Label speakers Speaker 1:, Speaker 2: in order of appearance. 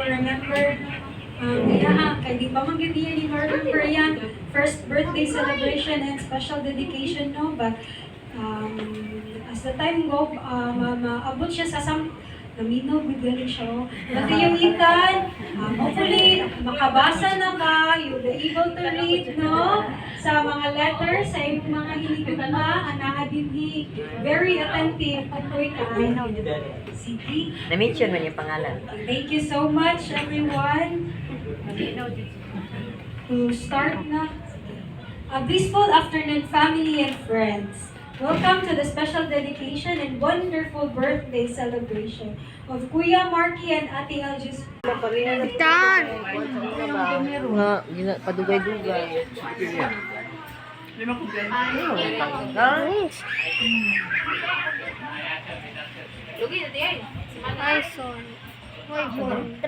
Speaker 1: remember, kaya di pa man gid ni remember yan, first birthday celebration and special dedication, no? But as the time go, maabot siya sa naminog, bigyan siya. Pati yung Ethan, hopefully, makabasa na ka, you'll be able to read, no? Sa mga letters, sa iyong mga hinigugma, dinhi, very attentive, ako'y kain. Sige.
Speaker 2: Na-mention man yung pangalan.
Speaker 1: Thank you so much, everyone. To start na. A blissful afternoon, family and friends. Welcome to the special dedication and wonderful birthday celebration of Kuya Marky and Ate Aljus.
Speaker 3: Tan!
Speaker 2: Nga, padugay-dugay.
Speaker 3: Ay, son. Hoy, boy.